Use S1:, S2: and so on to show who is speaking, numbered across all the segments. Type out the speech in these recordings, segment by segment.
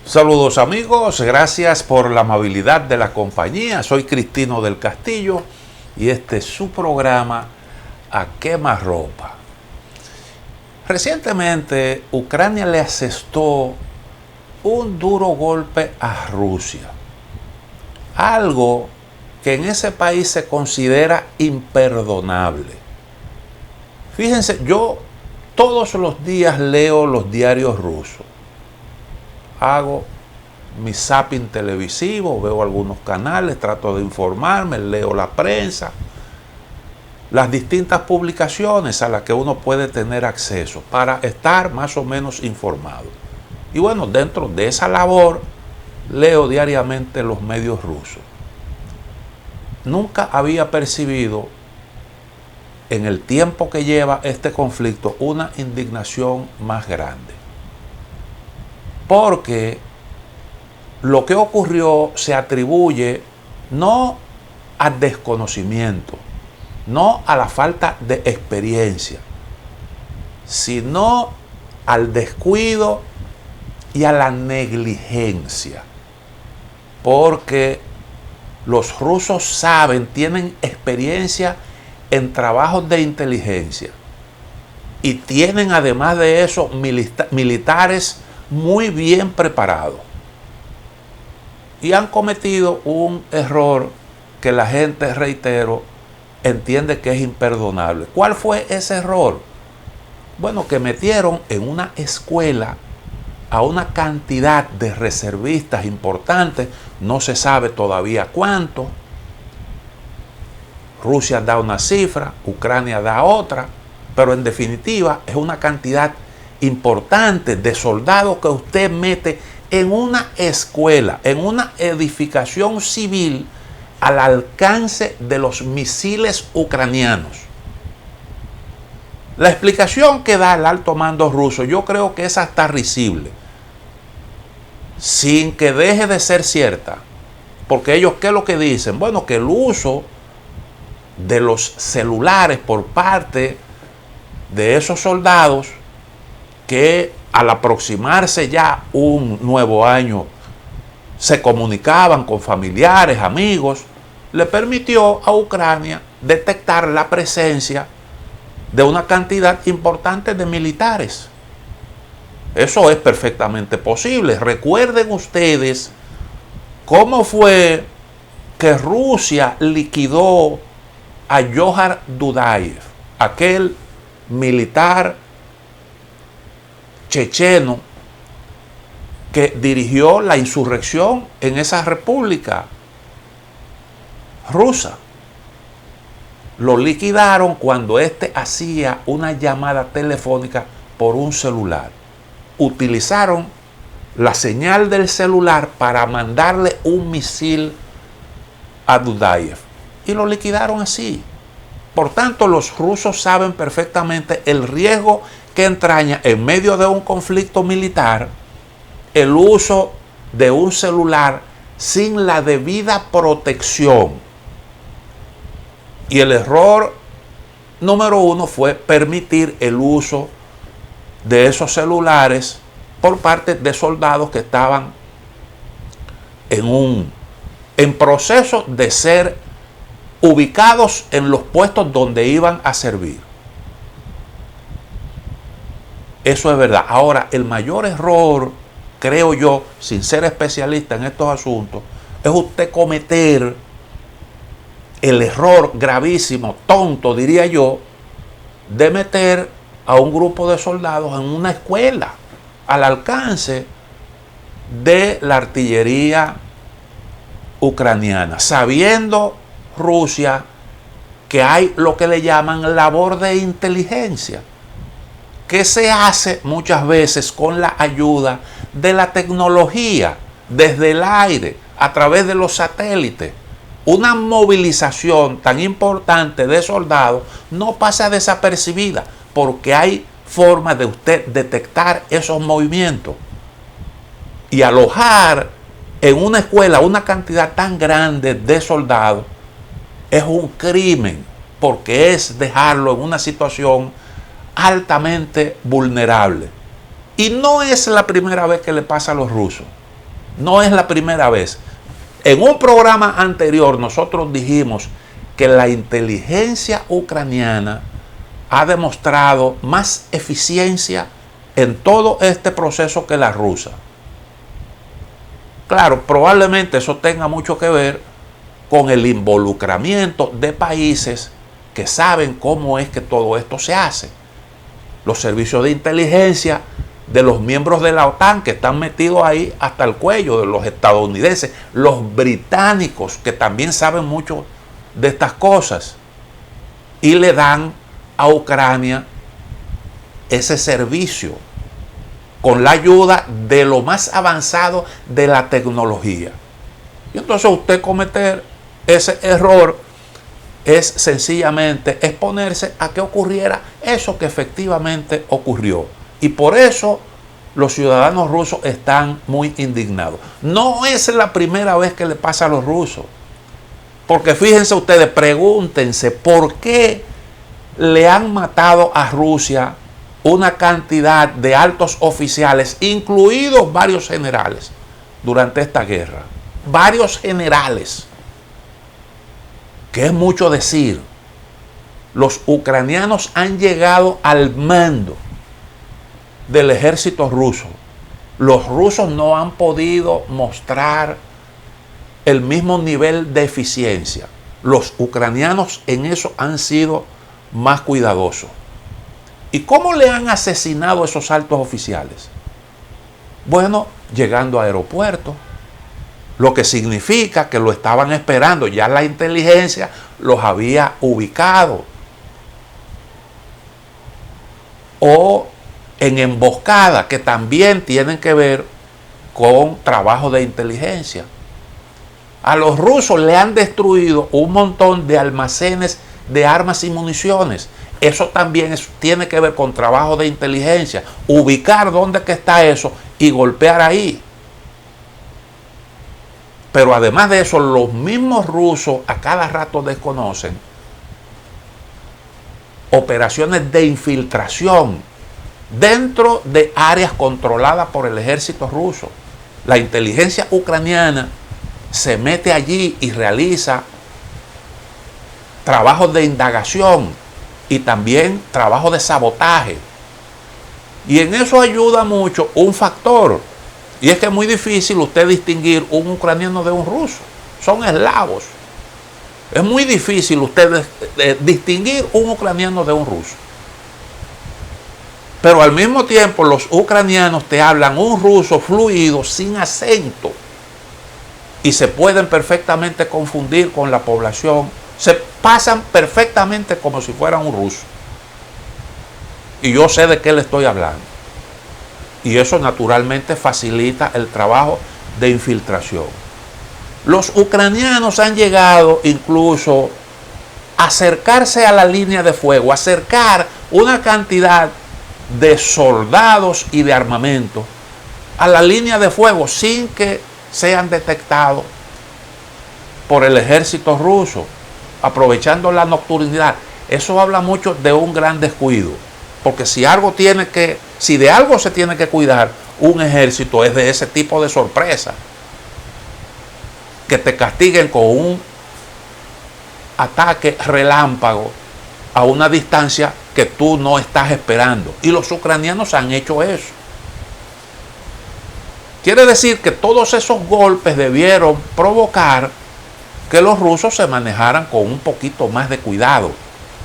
S1: Saludos amigos, gracias por la amabilidad de la compañía. Soy Cristino del Castillo y este es su programa A Quemarropa. Recientemente Ucrania le asestó un duro golpe a Rusia, algo que en ese país se considera imperdonable. Fíjense, yo todos los días leo los diarios rusos. Hago mi zapping televisivo, veo algunos canales, trato de informarme, leo la prensa, las distintas publicaciones a las que uno puede tener acceso para estar más o menos informado. Y bueno, dentro de esa labor leo diariamente los medios rusos. Nunca había percibido en el tiempo que lleva este conflicto una indignación más grande. Porque lo que ocurrió se atribuye no al desconocimiento, no a la falta de experiencia, sino al descuido y a la negligencia. Porque los rusos saben, tienen experiencia en trabajos de inteligencia y tienen además de eso militares muy bien preparados, y han cometido un error que la gente, reitero, entiende que es imperdonable. ¿Cuál fue ese error? Bueno, que metieron en una escuela a una cantidad de reservistas importantes, no se sabe todavía cuánto. Rusia da una cifra, Ucrania da otra, pero en definitiva es una cantidad importante de soldados que usted mete en una escuela, en una edificación civil al alcance de los misiles ucranianos. La explicación que da el alto mando ruso, yo creo que es hasta risible, sin que deje de ser cierta, porque ellos, ¿qué es lo que dicen? Bueno, que el uso de los celulares por parte de esos soldados, que al aproximarse ya un nuevo año se comunicaban con familiares, amigos, le permitió a Ucrania detectar la presencia de una cantidad importante de militares. Eso es perfectamente posible. Recuerden ustedes cómo fue que Rusia liquidó a Johar Dudayev, aquel militar checheno que dirigió la insurrección en esa república rusa. Lo liquidaron cuando éste hacía una llamada telefónica por un celular. Utilizaron la señal del celular para mandarle un misil a Dudayev y lo liquidaron así. Por tanto, los rusos saben perfectamente el riesgo que entraña en medio de un conflicto militar el uso de un celular sin la debida protección. Y el error número uno fue permitir el uso de esos celulares por parte de soldados que estaban en proceso de ser ubicados en los puestos donde iban a servir. Eso es verdad. Ahora, el mayor error, creo yo, sin ser especialista en estos asuntos, es usted cometer el error gravísimo, tonto diría yo, de meter a un grupo de soldados en una escuela al alcance de la artillería ucraniana, sabiendo Rusia que hay lo que le llaman labor de inteligencia, que se hace muchas veces con la ayuda de la tecnología, desde el aire, a través de los satélites. Una movilización tan importante de soldados no pasa desapercibida, porque hay forma de usted detectar esos movimientos y alojar en una escuela una cantidad tan grande de soldados. Es un crimen, porque es dejarlo en una situación altamente vulnerable. Y no es la primera vez que le pasa a los rusos. No es la primera vez. En un programa anterior nosotros dijimos que la inteligencia ucraniana ha demostrado más eficiencia en todo este proceso que la rusa. Claro, probablemente eso tenga mucho que ver con el involucramiento de países que saben cómo es que todo esto se hace. Los servicios de inteligencia de los miembros de la OTAN que están metidos ahí hasta el cuello, de los estadounidenses, los británicos que también saben mucho de estas cosas y le dan a Ucrania ese servicio con la ayuda de lo más avanzado de la tecnología. Y entonces usted cometer ese error es sencillamente exponerse a que ocurriera eso que efectivamente ocurrió. Y por eso los ciudadanos rusos están muy indignados. No es la primera vez que le pasa a los rusos. Porque fíjense ustedes, pregúntense por qué le han matado a Rusia una cantidad de altos oficiales, incluidos varios generales, durante esta guerra. Varios generales. Que es mucho decir. Los ucranianos han llegado al mando del ejército ruso. Los rusos no han podido mostrar el mismo nivel de eficiencia. Los ucranianos en eso han sido más cuidadosos. ¿Y cómo le han asesinado a esos altos oficiales? Bueno, llegando a aeropuertos, lo que significa que lo estaban esperando, ya la inteligencia los había ubicado. O en emboscada, que también tienen que ver con trabajo de inteligencia. A los rusos le han destruido un montón de almacenes de armas y municiones. Eso también tiene que ver con trabajo de inteligencia. Ubicar dónde que está eso y golpear ahí. Pero además de eso, los mismos rusos a cada rato desconocen operaciones de infiltración dentro de áreas controladas por el ejército ruso. La inteligencia ucraniana se mete allí y realiza trabajos de indagación y también trabajo de sabotaje. Y en eso ayuda mucho un factor, y es que es muy difícil usted distinguir un ucraniano de un ruso. Son eslavos. Es muy difícil usted distinguir un ucraniano de un ruso. Pero al mismo tiempo los ucranianos te hablan un ruso fluido, sin acento. Y se pueden perfectamente confundir con la población. Se pasan perfectamente como si fueran un ruso. Y yo sé de qué le estoy hablando. Y eso naturalmente facilita el trabajo de infiltración. Los ucranianos han llegado incluso a acercarse a la línea de fuego, acercar una cantidad de soldados y de armamento a la línea de fuego sin que sean detectados por el ejército ruso, aprovechando la nocturnidad. Eso habla mucho de un gran descuido, porque si de algo se tiene que cuidar un ejército es de ese tipo de sorpresa, que te castiguen con un ataque relámpago a una distancia que tú no estás esperando. Y los ucranianos han hecho eso. Quiere decir que todos esos golpes debieron provocar que los rusos se manejaran con un poquito más de cuidado.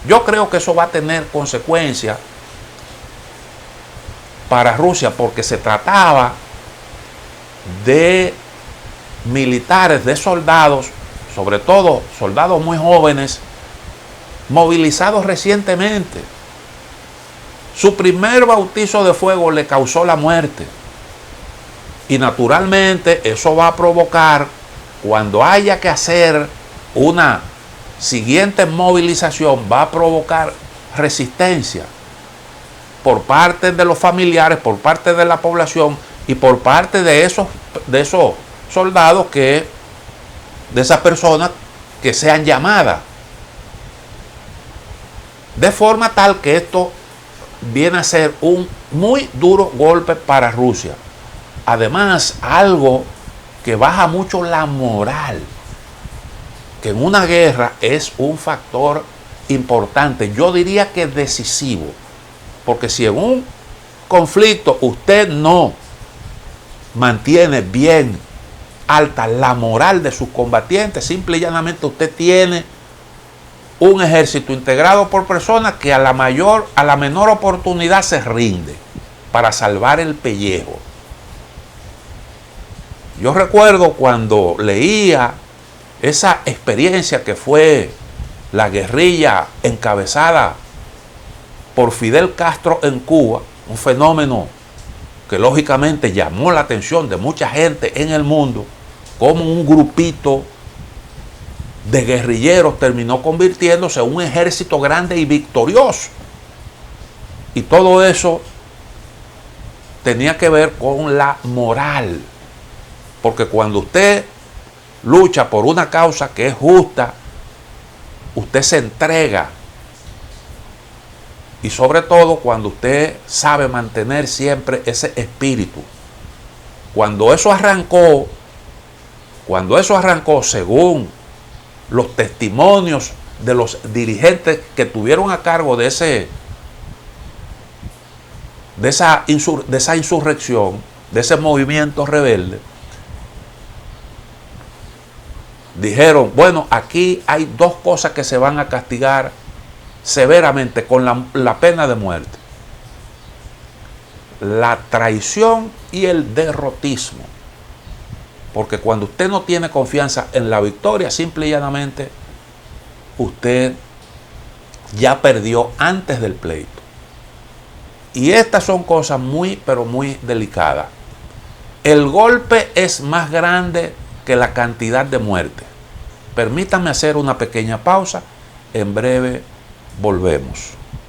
S1: Yo creo que eso va a tener consecuencias para Rusia, porque se trataba de militares, de soldados, sobre todo soldados muy jóvenes, movilizados recientemente. Su primer bautizo de fuego le causó la muerte. Y naturalmente eso va a provocar, cuando haya que hacer una siguiente movilización, va a provocar resistencia por parte de los familiares, por parte de la población y por parte de esos soldados, de esas personas que sean llamadas. De forma tal que esto viene a ser un muy duro golpe para Rusia. Además, algo que baja mucho la moral, que en una guerra es un factor importante, yo diría que decisivo, porque si en un conflicto usted no mantiene bien alta la moral de sus combatientes, simple y llanamente usted tiene un ejército integrado por personas que a la menor oportunidad se rinde para salvar el pellejo. Yo recuerdo cuando leía esa experiencia que fue la guerrilla encabezada por Fidel Castro en Cuba, un fenómeno que lógicamente llamó la atención de mucha gente en el mundo, como un grupito de guerrilleros terminó convirtiéndose en un ejército grande y victorioso. Y todo eso tenía que ver con la moral, porque cuando usted lucha por una causa que es justa, usted se entrega. Y sobre todo cuando usted sabe mantener siempre ese espíritu. Cuando eso arrancó, según los testimonios de los dirigentes que tuvieron a cargo de esa insurrección, de ese movimiento rebelde, dijeron, bueno, aquí hay dos cosas que se van a castigar severamente con la pena de muerte: la traición y el derrotismo. Porque cuando usted no tiene confianza en la victoria, simple y llanamente usted ya perdió antes del pleito. Y estas son cosas muy, pero muy delicadas. El golpe es más grande que la cantidad de muertes. Permítanme hacer una pequeña pausa. En breve volvemos.